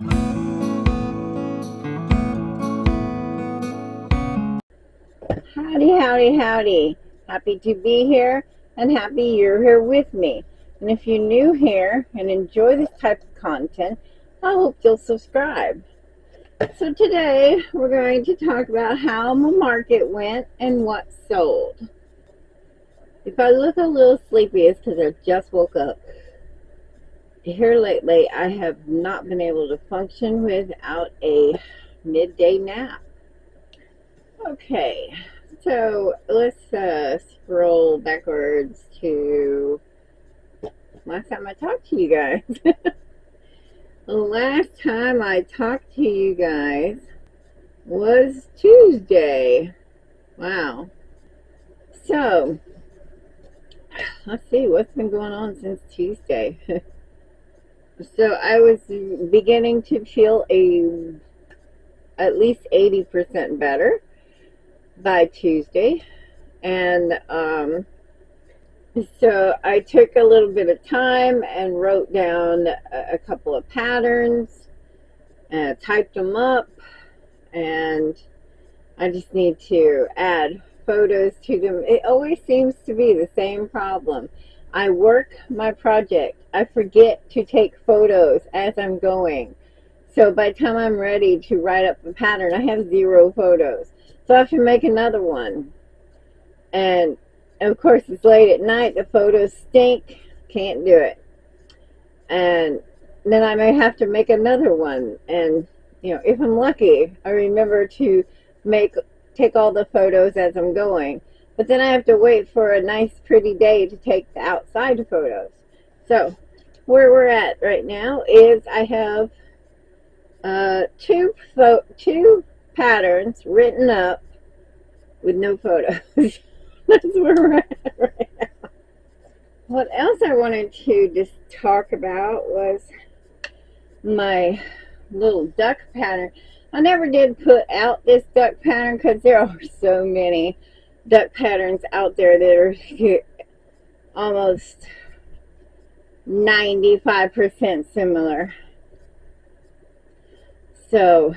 Howdy, howdy, howdy. Happy to be here and happy you're here with me. And if you're new here and enjoy this type of content, I hope you'll subscribe. So today we're going to talk about how my market went and what sold. If I look a little sleepy, it's because I just woke up. Here lately, I have not been able to function without a midday nap. Okay, so let's scroll backwards to last time I talked to you guys. The last time I talked to you guys was Tuesday. Wow. So, let's see what's been going on since Tuesday. So I was beginning to feel at least 80% better by Tuesday, and so I took a little bit of time and wrote down a couple of patterns, typed them up, and I just need to add photos to them. It always seems to be the same problem. I work my project, I forget to take photos as I'm going. So by the time I'm ready to write up the pattern, I have 0 photos. So I have to make another one. And of course, it's late at night. The photos stink. Can't do it. And then I may have to make another one. And, you know, if I'm lucky, I remember to take all the photos as I'm going. But then I have to wait for a nice, pretty day to take the outside photos. So where we're at right now is I have two patterns written up with no photos. That's where we're at right now. What else I wanted to just talk about was my little duck pattern. I never did put out this duck pattern because there are so many duck patterns out there that are almost 95% similar. So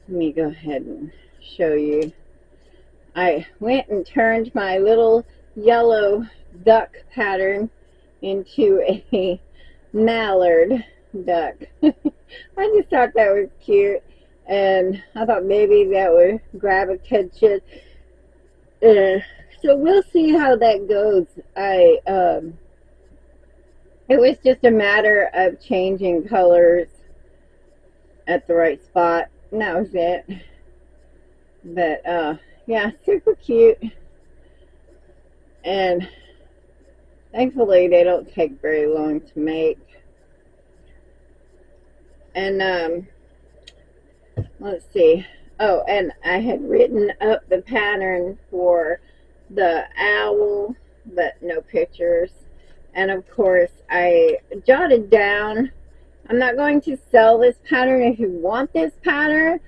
let me go ahead and show you. I went and turned my little yellow duck pattern into a mallard duck. I just thought that was cute, and I thought maybe that would grab attention. So we'll see how that goes. It was just a matter of changing colors at the right spot, and that was it. But yeah, super cute, and thankfully they don't take very long to make. And let's see. Oh, and I had written up the pattern for the owl, but no pictures. And of course I jotted down, I'm not going to sell this pattern. If you want this pattern,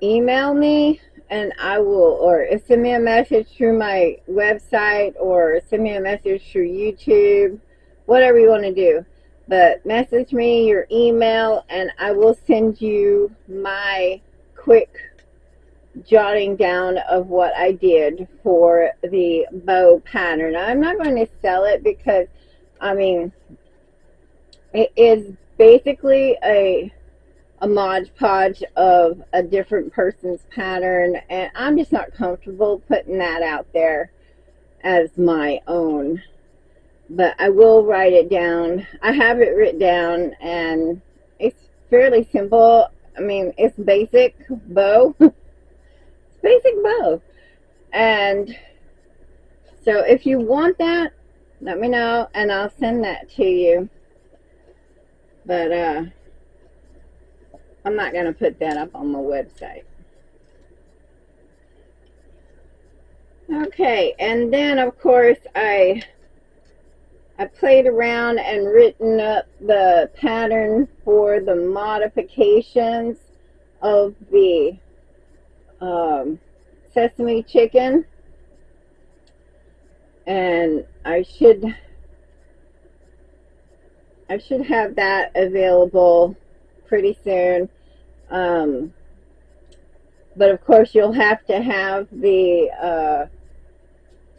email me and I will, or send me a message through my website, or send me a message through YouTube, whatever you want to do. But message me your email and I will send you my quick jotting down of what I did for the bow pattern. I'm not going to sell it because, I mean, it is basically a Mod Podge of a different person's pattern, and I'm just not comfortable putting that out there as my own. But I will write it down. I have it written down, and it's fairly simple. I mean, it's basic bow. It's basic bow. And so if you want that, let me know, and I'll send that to you. But I'm not going to put that up on my website. Okay, and then of course I played around and written up the pattern for the modifications of the sesame chicken, and I should have that available pretty soon. But of course, you'll have to have the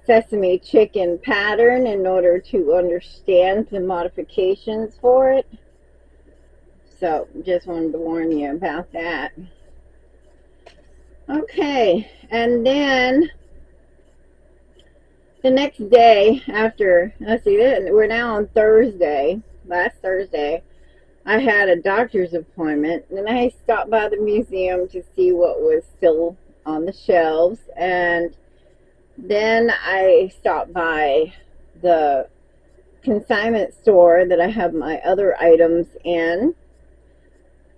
sesame chicken pattern in order to understand the modifications for it. So just wanted to warn you about that. Okay, and then the next day after, let's see, we're now on Thursday, last Thursday, I had a doctor's appointment, and I stopped by the museum to see what was still on the shelves, and then I stopped by the consignment store that I have my other items in,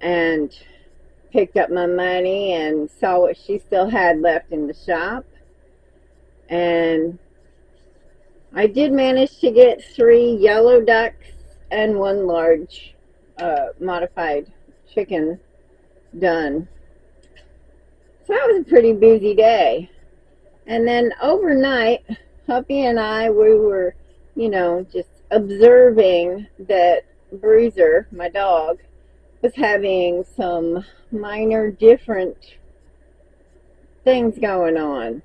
and picked up my money and saw what she still had left in the shop. And I did manage to get 3 yellow ducks and 1 large modified chicken done. So that was a pretty busy day. And then overnight, Huppy and I, we were, just observing that Bruiser, my dog, was having some minor different things going on.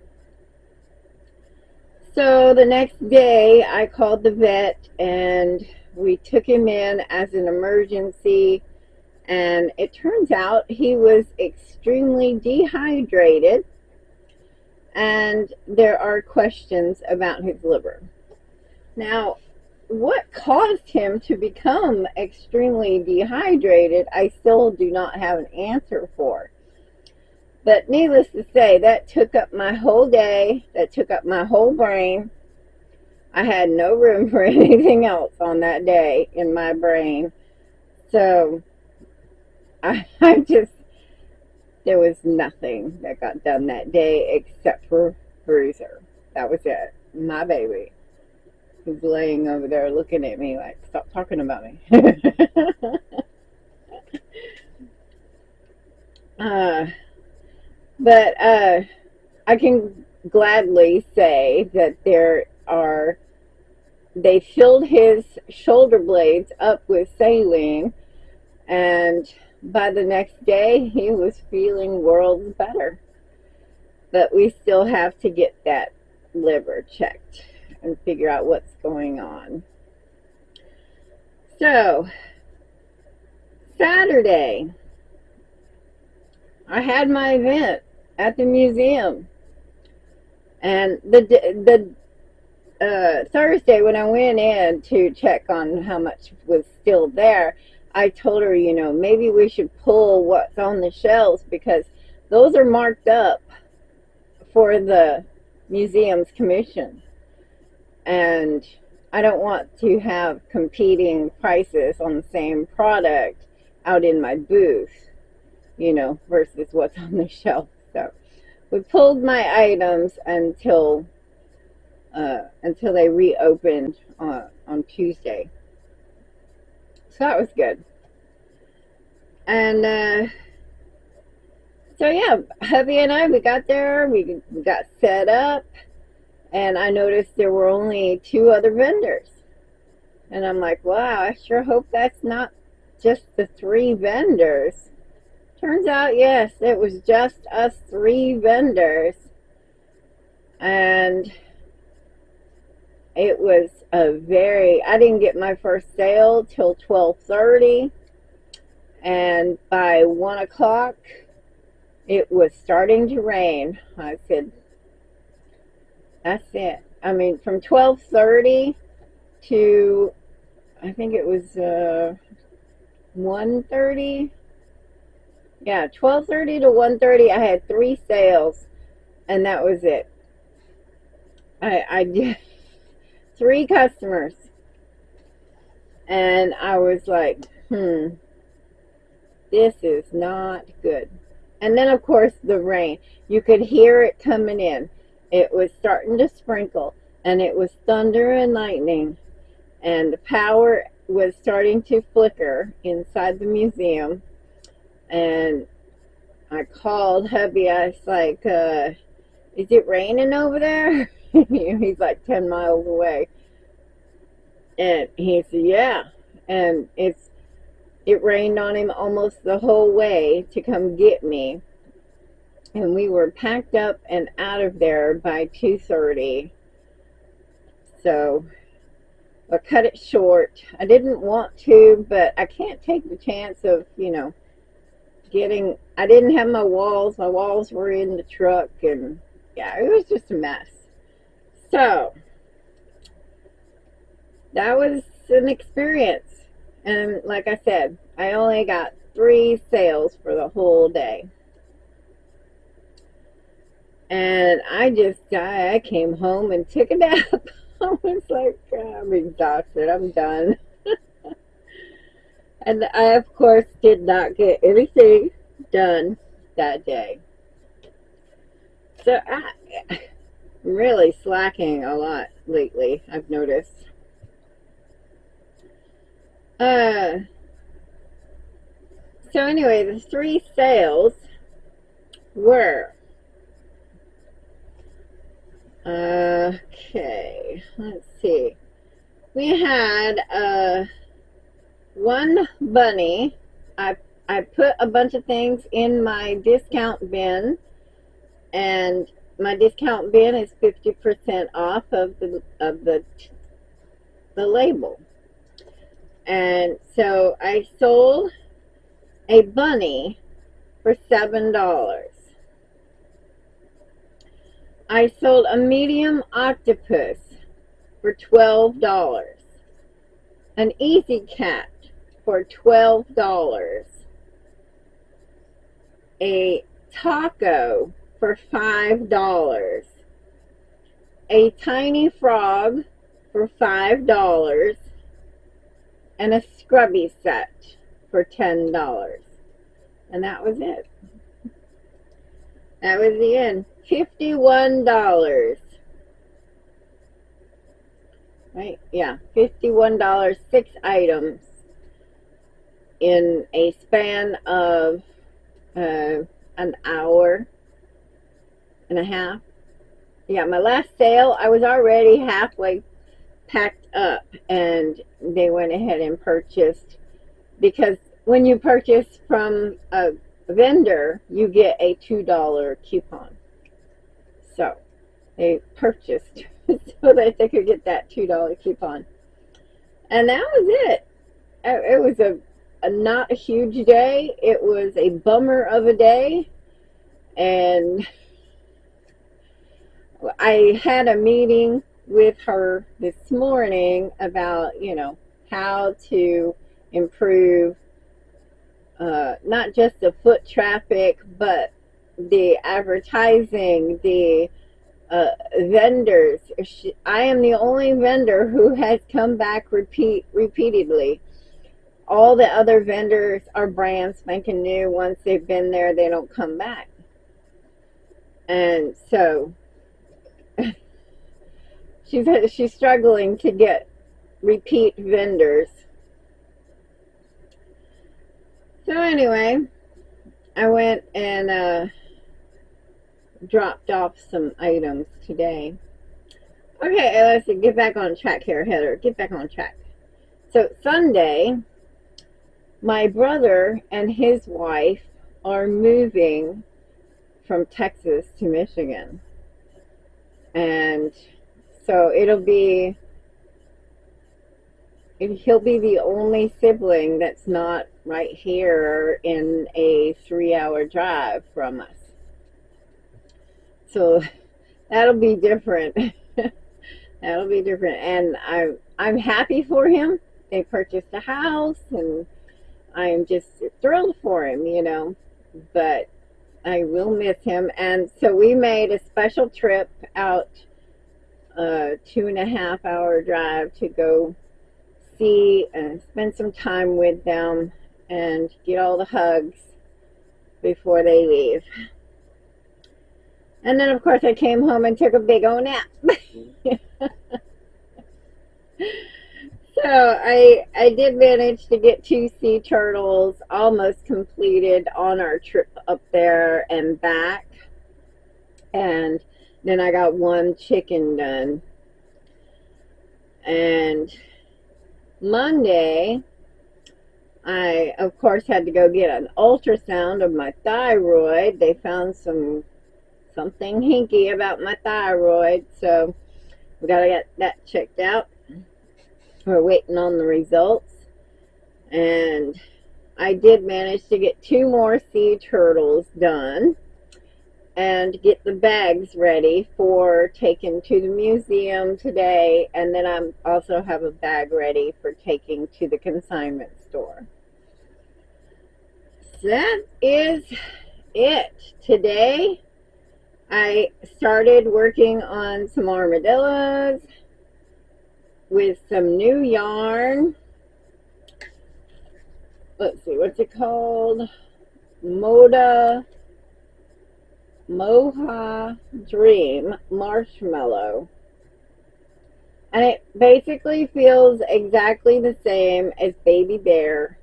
So the next day I called the vet and we took him in as an emergency, and it turns out he was extremely dehydrated and there are questions about his liver. Now, what caused him to become extremely dehydrated, I still do not have an answer for. But needless to say, that took up my whole day, that took up my whole brain. I had no room for anything else on that day in my brain. So, I just, there was nothing that got done that day except for Bruiser. That was it. My baby. Who's laying over there looking at me like, stop talking about me. But I can gladly say that they filled his shoulder blades up with saline, and by the next day he was feeling worlds better. But we still have to get that liver checked and figure out what's going on. So, Saturday, I had my event at the museum. And the Thursday when I went in to check on how much was still there, I told her, maybe we should pull what's on the shelves because those are marked up for the museum's commission. And I don't want to have competing prices on the same product out in my booth, versus what's on the shelf. So we pulled my items until they reopened on Tuesday. So that was good. And so yeah, hubby and I, we got there, we got set up, and I noticed there were only 2 other vendors. And I'm like, wow, I sure hope that's not just the 3 vendors. Turns out, yes, it was just us 3 vendors. And it was I didn't get my first sale till 12:30. And by 1 o'clock, it was starting to rain. I said, that's it. I mean, from 12:30 to, I think it was 1:30. Yeah, 12:30 to 1:30, I had 3 sales, and that was it. I did 3 customers, and I was like, this is not good. And then, of course, the rain. You could hear it coming in. It was starting to sprinkle, and it was thunder and lightning, and the power was starting to flicker inside the museum. And I called hubby. I was like, is it raining over there? He's like 10 miles away. And he said, yeah. And it's It rained on him almost the whole way to come get me. And we were packed up and out of there by 2:30. So I cut it short. I didn't want to, but I can't take the chance of, I didn't have my walls. My walls were in the truck, and yeah, it was just a mess. So that was an experience. And like I said, I only got 3 sales for the whole day. And I came home and took a nap. I was like, I'm exhausted. I'm done. And I, of course, did not get anything done that day. So I'm really slacking a lot lately, I've noticed. So anyway, the 3 sales were, okay, let's see. We had one bunny. I put a bunch of things in my discount bin, and my discount bin is 50% off of the label. And so I sold a bunny for $7. I sold a medium octopus for $12. An easy cat for $12. A taco for $5. A tiny frog for $5. And a scrubby set for $10. And that was it. That was the end. $51. Right? Yeah, $51, 6 items in a span of an hour and a half. Yeah, my last sale, I was already halfway packed up, and they went ahead and purchased, because when you purchase from a vendor, you get a $2 coupon. So they purchased so that they could get that $2 coupon. And that was it. It was a not a huge day. It was a bummer of a day. And I had a meeting with her this morning about, how to improve not just the foot traffic, but the advertising, the vendors. I am the only vendor who has come back repeatedly. All the other vendors are brand spanking new. Once they've been there, they don't come back. And so she's struggling to get repeat vendors. So anyway, I went and dropped off some items today. Okay, let's get back on track here, Heather. Get back on track. So Sunday, my brother and his wife are moving from Texas to Michigan. And so he'll be the only sibling that's not right here in a 3-hour drive from us. So that'll be different. That'll be different. And I'm happy for him. They purchased a house, and I'm just thrilled for him, But I will miss him. And so we made a special trip out, a 2.5-hour drive to go see and spend some time with them and get all the hugs before they leave. And then, of course, I came home and took a big old nap. So I did manage to get 2 sea turtles almost completed on our trip up there and back. And then I got 1 chicken done. And Monday, I, of course, had to go get an ultrasound of my thyroid. They found something hinky about my thyroid, so we got to get that checked out. We're waiting on the results. And I did manage to get 2 more sea turtles done and get the bags ready for taking to the museum today. And then I also have a bag ready for taking to the consignment store. So that is it. Today I started working on some armadillos with some new yarn. Let's see, what's it called? Moha Dream Marshmallow. And it basically feels exactly the same as Baby Bear.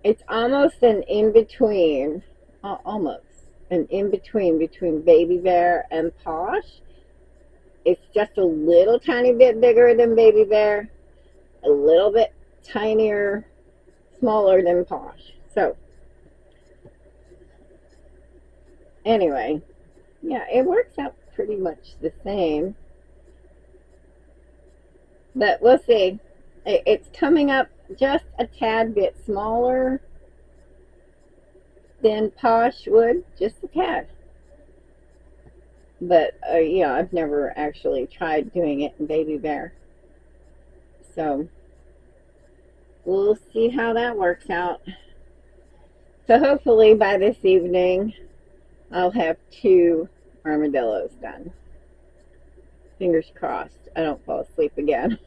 It's almost an in-between, between Baby Bear and Posh. It's just a little tiny bit bigger than Baby Bear, a little bit tinier, smaller than Posh. So, anyway, yeah, it works out pretty much the same. But we'll see. It's coming up just a tad bit smaller than Posh would, just a tad. But, yeah, I've never actually tried doing it in Baby Bear. So, we'll see how that works out. So hopefully by this evening, I'll have 2 armadillos done. Fingers crossed I don't fall asleep again.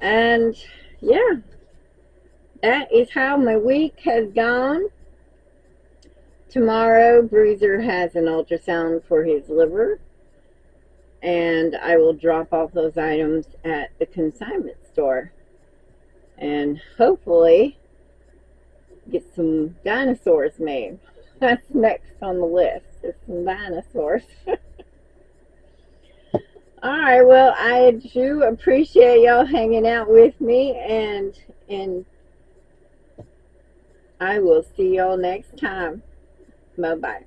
And yeah, that is how my week has gone. Tomorrow, Bruiser has an ultrasound for his liver, and I will drop off those items at the consignment store. And hopefully get some dinosaurs made. That's next on the list, is some dinosaurs. Alright, well, I do appreciate y'all hanging out with me, and I will see y'all next time. Bye-bye.